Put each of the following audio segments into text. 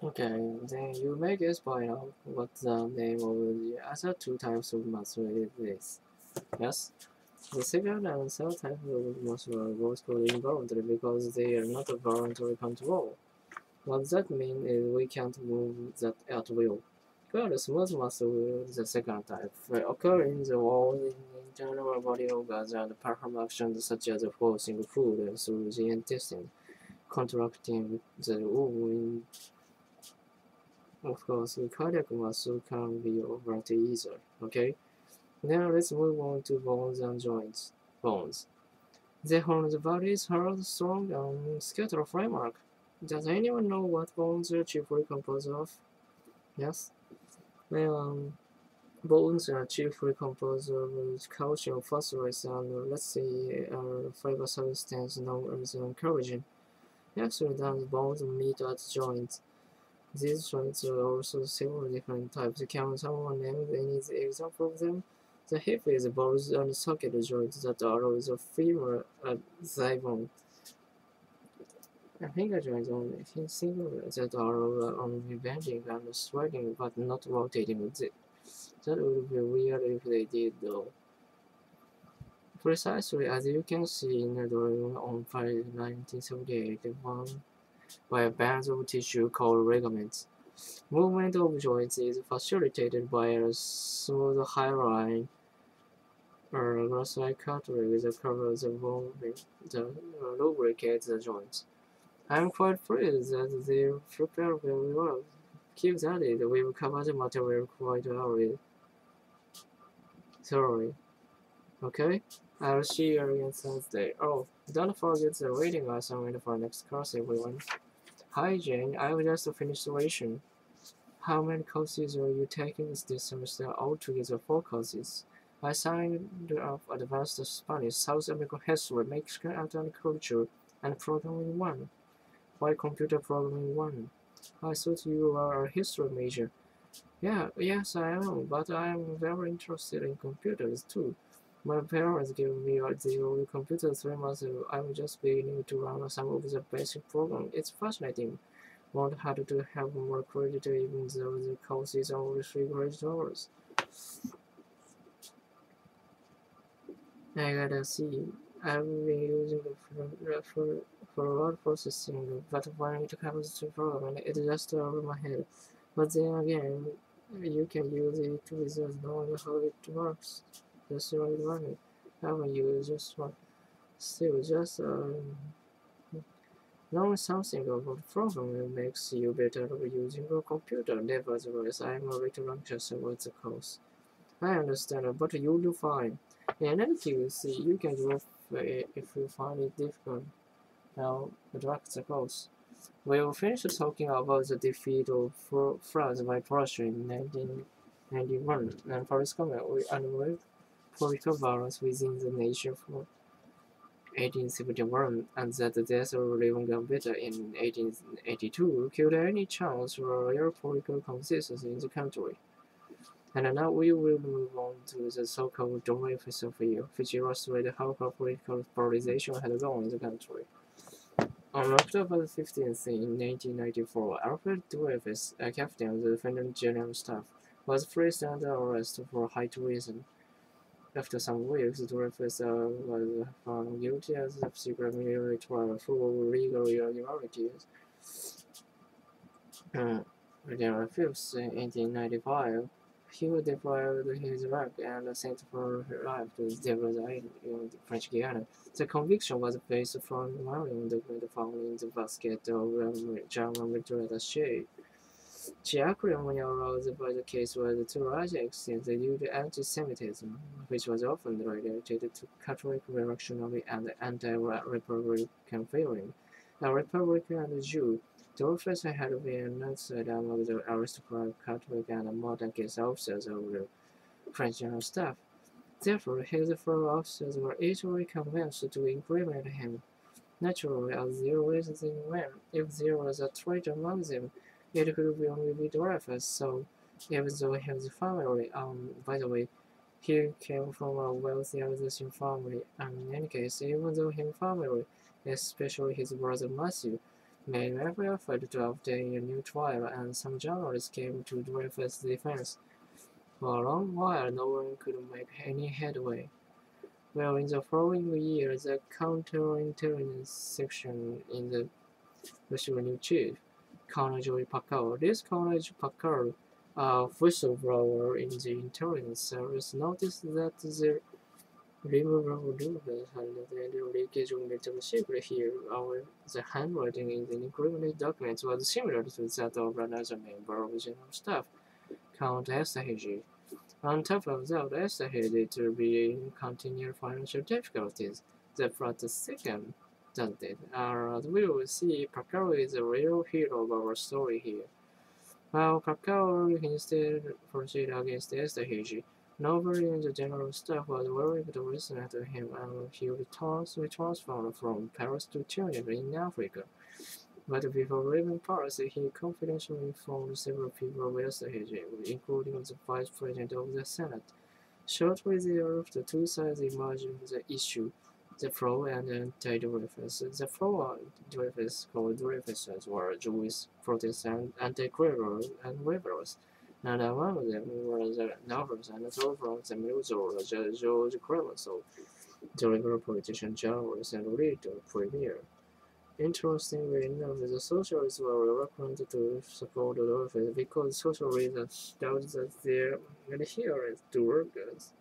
Okay, then you may guess by now what the name of the other two types of muscle is. Yes, the second and third type of muscle are both called involuntary because they are not a voluntary control. What that means is we can't move that at will. Called smooth muscle, the second type, occur in the wall in internal body organs and perform actions such as forcing food through the intestine, contracting the womb. Of course, cardiac muscle can be overt either. Okay, now let's move on to bones and joints. Bones. They hold the body's hard, strong, and skeletal framework. Does anyone know what bones are chiefly composed of? Yes. Well, bones are chiefly composed of calcium, phosphorus, and let's say a fiber substance known as collagen. Actually, the bones meet at joints. These joints are also several different types. Can someone name any example of them? The hip is balls and socket joints that are the femur thigh bone. Finger joints only single that are only bending and swinging but not rotating. That would be weird if they did though. Precisely as you can see in the drawing on file 1978, one by bands of tissue called ligaments. Movement of joints is facilitated by a smooth hyaline or glass-like cartilage that covers the bone that lubricates the joints. I am quite pleased that they prepare very well. Keep at it, we've covered the material quite thoroughly. Okay? I'll see you again Thursday. Oh, don't forget the reading assignment for next course, everyone. Hi Jane, I just finished revision. How many courses are you taking this semester? Altogether 4 courses. I signed up Advanced Spanish, South American History, Mexican Art and Culture, and Programming 1. Why Computer Programming 1? I thought you were a history major. Yeah, yes I am, but I am very interested in computers too. My parents gave me the old computer 3 months ago. I'm just beginning to run some of the basic programs. It's fascinating. Want had to have more credit even though the course is only 3 credit hours. I gotta see. I've been using it for word processing, but when it comes to programming, it's just over my head. But then again, you can use it without knowing how it works. That's the right way. I haven't used just one. Still, just knowing something about programming makes you better at using a computer. Nevertheless, I'm a little anxious about the course. I understand, but you'll do fine. In any case, you can drop if you find it difficult. Now, drag the course. We'll finish talking about the defeat of France by Prussia in 1991 and Paris Commune and political violence within the nation from 1871 and that the death of Leon Gambetta in 1882 killed any chance for real political consistency in the country. And now we will move on to the so-called Dreyfus Affair, which illustrates how political polarization had gone in the country. On October 15th, in 1994, Alfred Dreyfus, a captain of the Defense General Staff, was placed under arrest for high treason. After some weeks, Dreyfus was found guilty as a secret military trial for legal irregularities. On January 5th, 1895, he was deprived his rank and sent for life to Devil's Island in French Guiana. The conviction was based from Marion document found in the basket of German military attaché. The acrimony aroused by the case was to a large extent due to anti-Semitism, which was often related to Catholic reactionary and anti-Republican feeling. A Republican and a Jew, Dreyfus had been an outsider among the aristocratic Catholic and modern case officers of the French General Staff. Therefore, his fellow officers were easily convinced to incriminate him. Naturally, as their reasoning went, if there was a traitor among them, it could be only be Dreyfus. So, even though his family, by the way, he came from a wealthy Alsatian family, and in any case, even though his family, especially his brother Matthew, made every effort to obtain a new trial, and some journalists came to Dreyfus' defense. For a long while, no one could make any headway. Well, in the following year, the counterintelligence section in the received a new chief, Colonel Joey Packard. This Colonel Packard, a whistleblower in the intelligence service, noticed that the removal of Douglas had the leakage of military secret here. The handwriting in the incriminated documents was similar to that of another member of the general staff, Count Esterhazy. On top of that, Esterhazy to be in continued financial difficulties. The plot second doesn't it? As we will see, Packard is the real hero of our story here. While Packard instead proceeded against Esterhazy, nobody in the general staff was willing to listen to him, and he transferred from Paris to Tunis in Africa. But before leaving Paris, he confidentially informed several people of Esterhazy, including the Vice President of the Senate. Shortly thereafter, two sides emerged in the issue, the pro and anti-Dreyfus. The pro-Dreyfus called Dreyfusers were Jewish, Protestant, anti-clerical, and liberals, and among them were the novels and so from the musical George Clemenceau, the liberal politician, journalist, and leader premier. Interestingly enough, the socialists were reluctant to support Dreyfus because socialists doubted that their adherence to workers.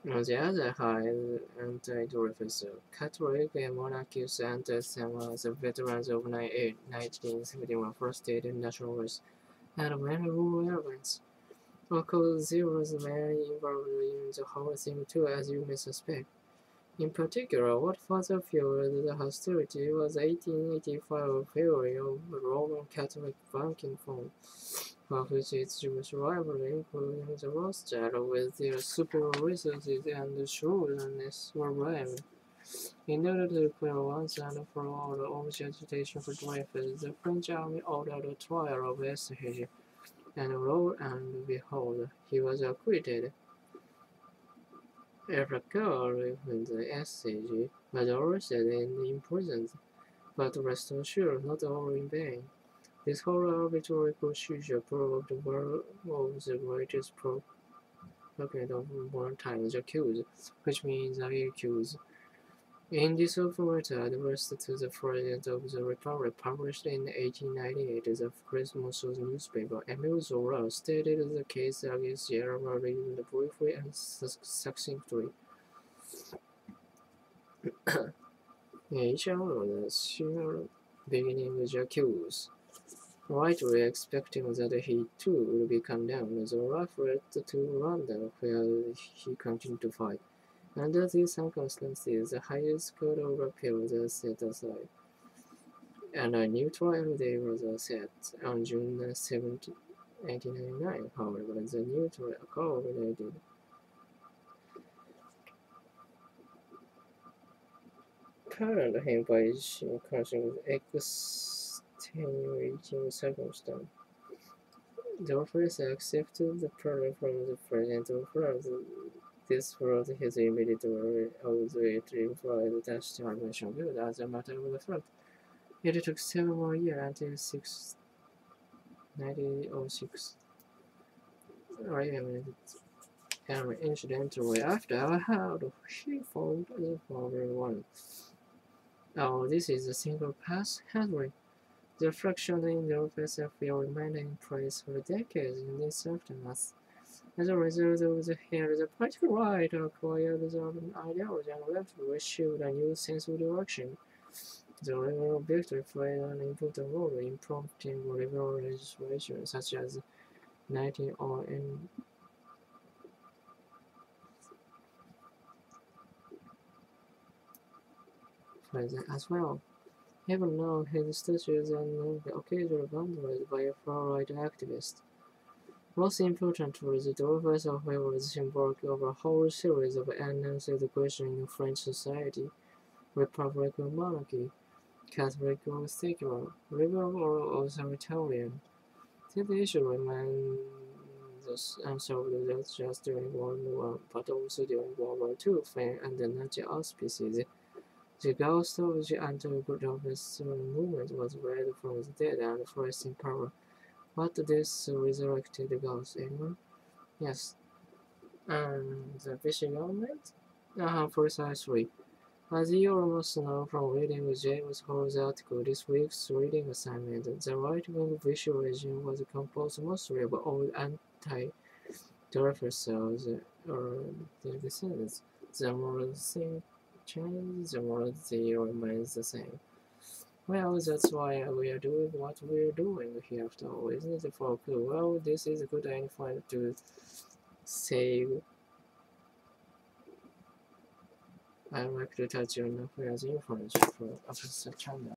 On the other hand, anti-Dreyfus, Catholic and monarchists and some of the veterans of 1971 First State Nationalists and many rural elements. Of course, there was many involved in the whole thing too, as you may suspect. In particular, what further fueled the hostility was the 1885 failure of the Roman Catholic banking firm, of which its Jewish rival, including the Rothschild, with their superior resources and shrewdness, were blamed. In order to clear once and for all of the agitation for Dreyfus, the French army ordered a trial of Esterhazy, and lo and behold, he was acquitted. Packard with the Esterhazy was arrested and imprisoned, but rest assured, not all in vain. This whole arbitrary procedure proved one of the greatest propaganda of modern times, accused, which means accused. In this official letter addressed to the President of the Republic, published in 1898, the Christmas newspaper, Emile Zola stated the case against Germany briefly and succinctly. Each one of the senior beginning with accused. Rightly expecting that he too would be condemned, Zola fled to London, where he continued to fight. Under these circumstances, the highest court of appeal was set aside, and a new trial date was set on June 17, 1899. However, the new trial culminated pardoned him by causing extenuating circumstances. The officer accepted the pardon from the President of France. This brought his immediate outwit implied that starvation good as a matter of fact. It took 7 more years until 1906. And incidentally, after I heard she found the following one. Oh, this is a single pass headway. The friction in the office will remain in place for decades in this aftermath. As a result of the hair, the political right acquired the ideology and left received a new sense of direction. The liberal victory played an important role in prompting liberal legislation such as 1909 as well. Even though his statutes and occasionally vandalized by a far-right activist. Most importantly, the Dreyfus affair was symbolic of a whole series of unanswered questions in French society: republic or monarchy, Catholic or secular, liberal or authoritarian. This issue remains and solved not just during World War I, but also during World War II, when under Nazi auspices. The ghost of the anti-Gustavist movement was raised from the dead and first in power. What this resurrected ghost, anyone? Yes. And the Vichy government? Precisely. As you almost know from reading James Hall's article this week's reading assignment, the right-wing Vichy regime was composed mostly of old anti-Dreyfus cells, or the descendants. The moral thing changes, the morality remains the same. Well, that's why we are doing what we're doing here after all, isn't it, folk? Well, this is a good idea to save. I'd like to touch on affairs information for officer channel.